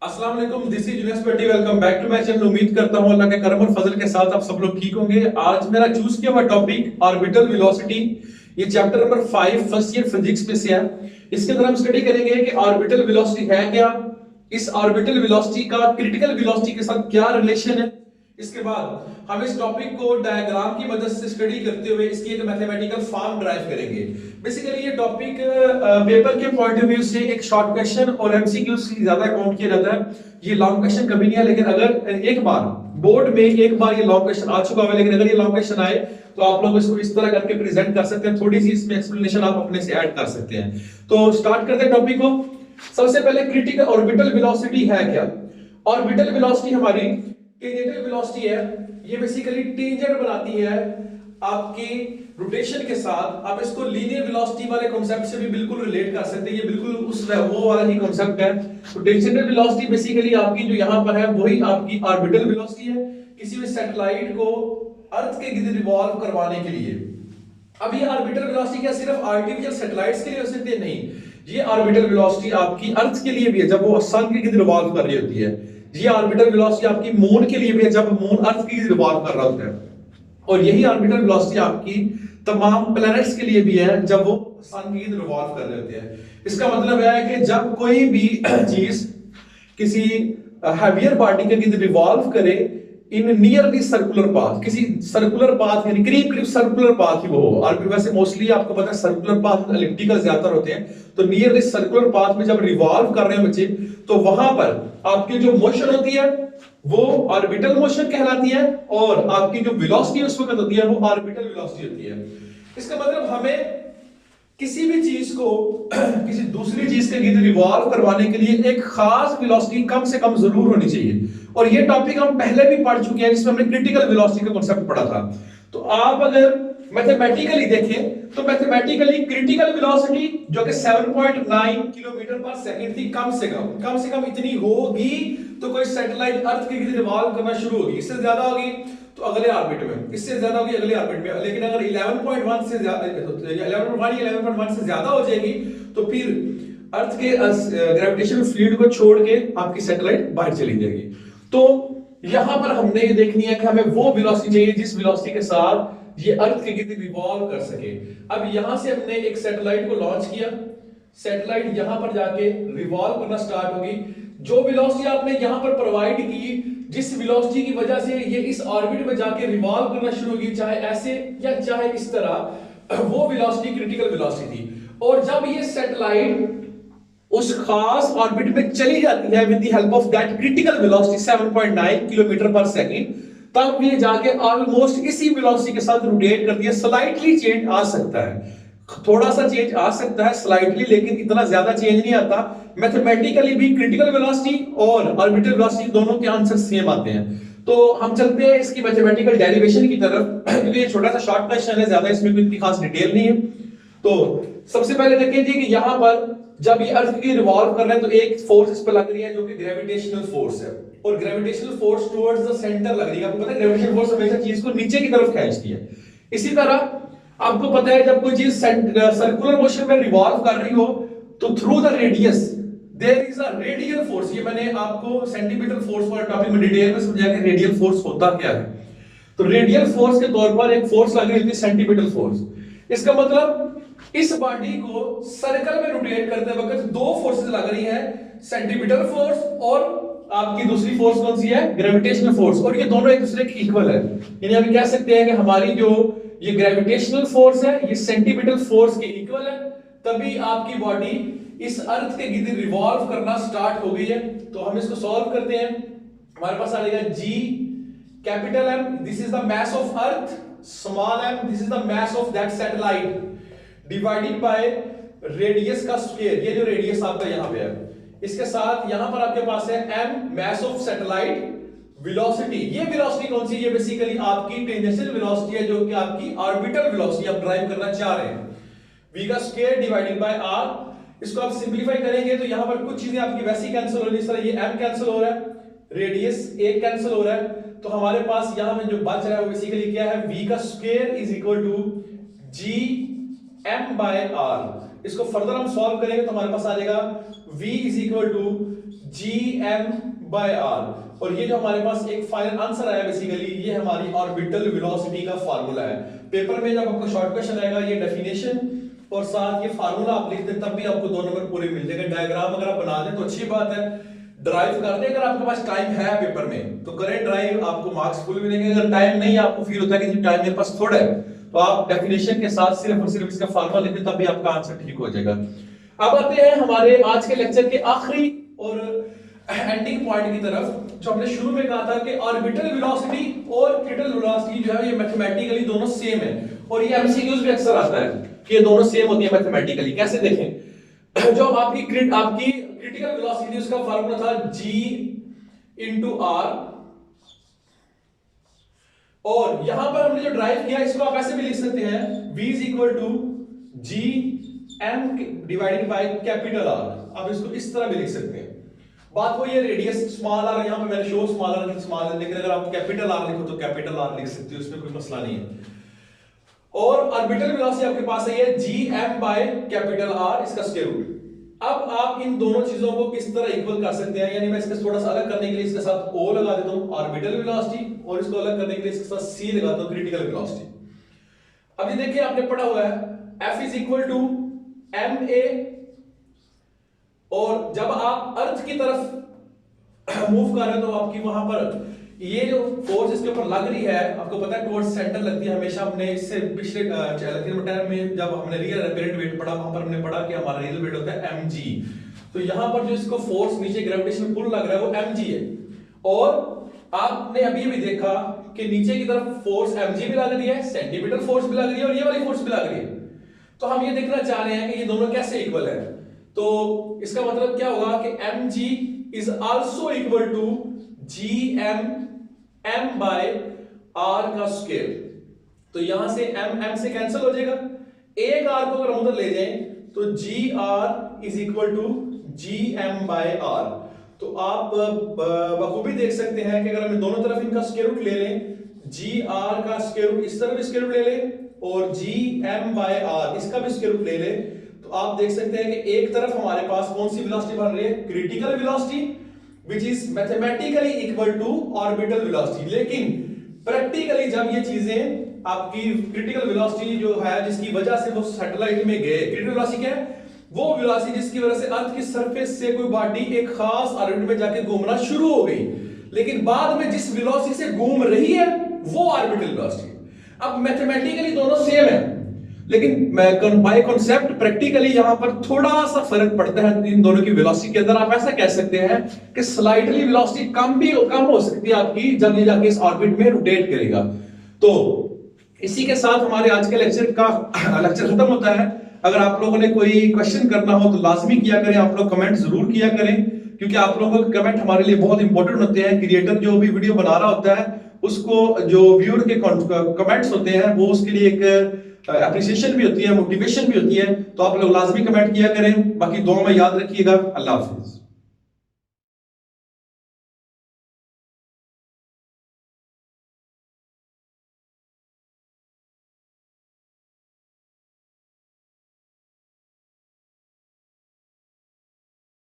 अस्सलाम वालेकुम, this is Junes Bhatti. Welcome back to my channel. उम्मीद करता हूं अल्लाह के करम और फजल के साथ आप सब लोग ठीक होंगे। आज मेरा चूज किया हुआ टॉपिक ऑर्बिटल वेलोसिटी, ये chapter number 5 first year physics में से है। इसके अंदर हम स्टडी करेंगे कि ऑर्बिटल वेलोसिटी है क्या, इस ऑर्बिटल वेलोसिटी का क्रिटिकल वेलोसिटी के साथ क्या रिलेशन है। इसके बाद हम इस टॉपिक को डायग्राम की मदद से स्टडी करते हुए इसकी एक मैथमेटिकल फॉर्म ड्राइव करेंगे। बेसिकली ये टॉपिक पेपर के पॉइंट ऑफ व्यू से एक शॉर्ट क्वेश्चन और एमसीक्यूज की ज्यादा काउंट किया जाता है। ये लॉन्ग क्वेश्चन कभी नहीं है, लेकिन अगर एक बार बोर्ड में एक बार ये लॉन्ग क्वेश्चन आ चुका है, लेकिन अगर ये लॉन्ग क्वेश्चन आए तो आप लोग इसको इस तरह करके प्रेजेंट कर सकते हैं। थोड़ी सी इसमें एक्सप्लेनेशन आप अपने से ऐड कर सकते हैं। तो स्टार्ट करते हैं टॉपिक को। सबसे पहले क्रिटिकल ऑर्बिटल वेलोसिटी है क्या। ऑर्बिटल वेलोसिटी हमारी टेंजेंटल वेलोसिटी है। ये बेसिकली टेंजेंट बनाती है आपकी रोटेशन के साथ। आप इसको लीनियर वेलोसिटी वाले कांसेप्ट से भी बिल्कुल रिलेट कर सकते हैं। ये बिल्कुल उस वो वाला ही कांसेप्ट है। तो टेंजेंटल वेलोसिटी बेसिकली आपकी जो यहां पर है वही आपकी ऑर्बिटल वेलोसिटी है, किसी भी सैटेलाइट को अर्थ के गिर्द रिवॉल्व करवाने के लिए। अब ये ऑर्बिटल वेलोसिटी क्या सिर्फ आर्टिफिशियल सैटेलाइट्स के लिए हो सकती है? नहीं, ये ऑर्बिटल वेलोसिटी आपकी अर्थ के लिए भी है, जब वो सन के गिर्द रिवॉल्व कर रही होती है। ये ऑर्बिटल वेलोसिटी आपकी मून के लिए भी है, जब मून अर्थ के गिर्द रिवॉल्व कर रहा होता है। और यही ऑर्बिटल वेलोसिटी आपकी तमाम प्लैनेट्स के लिए भी है, जब वो सन के गिर्द रिवॉल्व कर रहे होते हैं। इसका मतलब है कि जब कोई भी चीज किसी हैवियर बॉडी के गिर्द रिवॉल्व करे इन नियरली सर्कुलर पाथ, किसी सर्कुलर पाथ यानी करीब करीब सर्कुलर पाथ ही वो हो। और वैसे मोस्टली आपको पता है सर्कुलर पाथ एलिप्टिकल ज्यादातर होते हैं, तो नियरली सर्कुलर पाथ में जब रिवॉल्व कर रहे हैं बच्चे, तो वहां पर आपकी जो मोशन होती है वो ऑर्बिटल मोशन कहलाती है, और आपकी जो वेलोसिटी उस वक्त होती है वो ऑर्बिटल वेलोसिटी होती है। इसका मतलब हमें किसी भी चीज को किसी दूसरी चीज के गिर्द रिवॉल्व करवाने के लिए एक खास वेलोसिटी कम से कम जरूर होनी चाहिए। और ये टॉपिक हम पहले भी पढ़ चुके हैं, जिसमें हमने क्रिटिकल वेलोसिटी का कांसेप्ट पढ़ा था। तो आप अगर मैथमेटिकली देखें तो मैथमेटिकली क्रिटिकल वेलोसिटी जो कि 7.9 किलोमीटर पर सेकंड थी, कम से कम इतनी होगी तो कोई सैटेलाइट अर्थ के गिर्द रिवॉल्व करना शुरू होगी। इससे ज्यादा होगी तो अगले ऑर्बिट में, इससे ज्यादा होगी अगले ऑर्बिट में। लेकिन अगर 11.1 से ज्यादा 11.1 से ज्यादा हो जाएगी तो फिर अर्थ के ग्रेविटेशनल फील्ड को छोड़ के आपकी सैटेलाइट बाहर चली जाएगी। तो यहां पर हमने ये देखनी है कि हमें वो वेलोसिटी चाहिए जिस वेलोसिटी के साथ ये अर्थ के गिर्द रिवॉल्व कर सके। अब यहां से हमने एक सैटेलाइट को लॉन्च किया, सैटेलाइट यहां पर जाके रिवॉल्व करना स्टार्ट होगी। जो वेलोसिटी आपने यहां पर प्रोवाइड की, जिस वेलोसिटी की वजह से ये इस ऑर्बिट में जाके रिवॉल्व करना शुरू होगी, चाहे ऐसे या चाहे इस तरह, वो वेलोसिटी क्रिटिकल वेलोसिटी थी। और जब ये सैटेलाइट उस खास ऑर्बिट में चली जाती है with the help of that critical velocity 7.9 kilometre पर सेकंड, तब ये जाके ऑलमोस्ट इसी वेलोसिटी के साथ रोटेट करती है। स्लाइटली चेंज आ सकता है, थोड़ा सा चेंज आ सकता है स्लाइटली, लेकिन इतना ज्यादा चेंज नहीं आता। मैथमेटिकली भी क्रिटिकल वेलोसिटी और ऑर्बिटल वेलोसिटी दोनों के आंसर सेम आते हैं। तो हम चलते हैं इसकी मैथमेटिकल डेरिवेशन की तरफ, क्योंकि ये छोटा सा शॉर्ट क्वेश्चन है, ज्यादा इसमें कोई खास डिटेल नहीं है। तो सबसे पहले देखें जी कि यहां पर जब ये अर्थ की रिवॉल्व कर रहे हैं तो एक फोर्स इस पर लग रही है जो कि ग्रेविटेशनल फोर्स है, और gravitational force towards the centre लग रही है। आपको पता है ग्रेविटेशनल फोर्स हमेशा चीज को नीचे की तरफ खींचती है। इसी तरह आपको पता है जब कोई चीज सर्कुलर मोशन में रिवॉल्व कर रही हो तो through the radius there is a radial force. ये मैंने आपको सेंटीमीटर फोर्स वाले टॉपिक में डिटेल में समझाया कि रेडियल फोर्स होता क्या है। तो रेडियल फोर्स के तौर पर एक फोर्स लग रही है सेंटीमीटर फोर्स। इसका मतलब इस बॉडी को सर्कल में रोटेट करते वक्त दो फोर्सेस लग रही है, सेंटीमीटर फोर्स और आपकी दूसरी फोर्स कौन सी है? Gravitational force. और ये दोनों एक दूसरे के इक्वल है, यानी हम कह सकते हैं कि हमारी जो ये ग्रेविटेशनल फोर्स है ये सेंटीमीटर फोर्स के इक्वल है। तभी आपकी बॉडी इस अर्थ के गिर्द रिवॉल्व करना स्टार्ट हो गई है। तो हम इसको सॉल्व करते हैं। हमारे पास आ जाएगा G capital M, this is the mass of earth, small m, this is the mass of that satellite, divided by radius का स्क्वायर। ये जो रेडियस आपका यहां पे है, इसके साथ यहां पर आपके पास है m mass of satellite, velocity. ये वेलोसिटी कौन सी? ये बेसिकली आपकी टेंजेंशियल वेलोसिटी है, जो कि आपकी ऑर्बिटल वेलोसिटी आप ड्राइव करना चाह रहे हैं। v का स्क्वायर डिवाइडेड बाय r। इसको आप सिंपलीफाई करेंगे तो यहां पर कुछ चीजें आपकी वैसी कैंसिल हो रही है। इस तरह ये m कैंसिल हो रहा है, रेडियस a कैंसिल हो रहा है, तो हमारे पास यहां में जो बच रहा है वो बेसिकली क्या है? v का square is equal to g m by r। इसको फर्दर हम सॉल्व करेंगे तो हमारे पास आ जाएगा v is equal to gm by r, और ये जो हमारे पास एक फाइनल आंसर आया बेसिकली ये हमारी ऑर्बिटल वेलोसिटी का फार्मूला है। पेपर में जब आपको शॉर्ट क्वेश्चन आएगा ये डेफिनेशन और साथ ये फार्मूला आप लिख दें तब भी आपको 2 नंबर पूरे मिल जाएंगे। डायग्राम अगर आप बना दें तो अच्छी बात है, ड्राइव कर दें अगर आपके पास टाइम है पेपर में तो करें ड्राइव, आपको मार्क्स फुल मिलेंगे। अगर टाइम नहीं आपको फील होता है कि टाइम मेरे पास थोड़ा है तो आप डेफिनेशन के साथ सिर्फ और सिर्फ इसका फार्मूला लिख दें तब भी आपका आंसर ठीक हो जाएगा। अब आते हैं हमारे आज के लेक्चर के आखिरी और एंडिंग पॉइंट की तरफ। जो हमने शुरू में कहा था कि ऑर्बिटल वेलोसिटी और क्रिटिकल वेलोसिटी जो है ये मैथमेटिकली दोनों सेम है, और ये एमसीक्यूज भी अक्सर आता है कि ये दोनों सेम होती है मैथमेटिकली। कैसे देखें, जो आपकी क्रिटिकल वेलोसिटी उसका फार्मूला था g into r, और यहां पर हमने जो ड्राइव किया इसको आप ऐसे भी लिख सकते हैं v is equal to g m divided by capital R। आप इसको इस तरह भी लिख सकते हैं। बात वो ये रेडियस स्मॉल r, यहां पे मैंने शो स्मॉल r स्मॉल, लेकिन अगर आप कैपिटल R लिखो तो कैपिटल R लिख सकते हो, उसमें कोई मसला नहीं है। और ऑर्बिटल वेलोसिटी आपके पास है ये gm बाय कैपिटल R, इसका स्क्वायर रूट। अब आप इन दोनों चीजों को किस तरह इक्वल कर सकते हैं, यानी मैं इसका थोड़ा सा अलग करने के लिए इसके साथ O लगा देता हूं ऑर्बिटल वेलोसिटी, और इसको अलग करने के लिए इसके साथ C लगाता हूं क्रिटिकल वेलोसिटी। अब ये देखिए आपने पढ़ा हुआ है F is equal to ma, और जब आप अर्थ की तरफ मूव कर रहे हो तो आपकी वहां पर ये जो फोर्स इसके ऊपर लग रही है आपको पता है टुवर्ड्स सेंटर लगती है हमेशा। हमने इससे पिछले टाइम में जब हमने रियल अपेरेंट वेट पढ़ा वहां पर हमने पढ़ा कि हमारा रियल वेट होता है mg, तो यहां पर जो इसको फोर्स नीचे ग्रेविटेशनल पुल लग रहा है वो mg है। और आपने अभी भी देखा कि नीचे की तरफ फोर्स mg भी लग रही है, सेंटीमीटर फोर्स भी लग रही है और ये वाली फोर्स भी लग रही है। तो हम ये देखना चाह रहे हैं कि ये दोनों कैसे इक्वल है। तो इसका मतलब क्या होगा कि mg is also equal to gm m by r का स्क्वायर। तो यहां से m से कैंसिल हो जाएगा, एक r को अगर हम उधर ले जाएं तो gr is equal to gm by r। तो आप बखूबी देख सकते हैं कि अगर हम दोनों तरफ इनका स्क्वायर रूट ले लें, gr का स्क्वायर रूट इस तरफ स्क्वायर रूट ले लें और gm by r इसका भी स्क्वायर रूट ले लें, तो आप देख सकते हैं कि एक तरफ हमारे पास कौन सी वेलोसिटी बन रही है, critical velocity which is mathematically equal to orbital velocity। लेकिन प्रैक्टिकली जब ये चीजें आपकी क्रिटिकल वेलोसिटी जो है जिसकी वजह से वो सैटेलाइट में गए, क्रिटिकल वेलोसिटी क्या है, वो वेलोसिटी जिसकी वजह से अर्थ की सरफेस से कोई बॉडी एक खास ऑर्बिट में जाके घूमना शुरू हो गई, लेकिन बाद में जिस वेलोसिटी से घूम रही है वो ऑर्बिटल वेलोसिटी। अब मैथमेटिकली दोनों सेम है, लेकिन बाय कॉन्सेप्ट प्रैक्टिकली यहां पर थोड़ा सा फर्क पड़ता है इन दोनों की वेलोसिटी के अंदर। आप ऐसा कह सकते हैं कि स्लाइटली वेलोसिटी कम हो सकती है आपकी जब ये जाके इस ऑर्बिट में रोटेट करेगा। तो इसी के साथ हमारे आज के लेक्चर खत्म होता है। अगर आप लोगों ने कोई क्वेश्चन करना हो तो लाजमी किया करें, आप लोग कमेंट जरूर किया करें, क्योंकि आप लोगों के कमेंट हमारे लिए बहुत इंपॉर्टेंट होते हैं। क्रिएटर जो भी वीडियो बना रहा होता है उसको जो व्यूअर के कमेंट्स होते हैं वो उसके लिए एक एप्रिसिएशन भी होती है, मोटिवेशन भी होती है। तो आप लोग लाजमी कमेंट किया करें। बाकी दुआ में याद रखिएगा। अल्लाह हाफिज।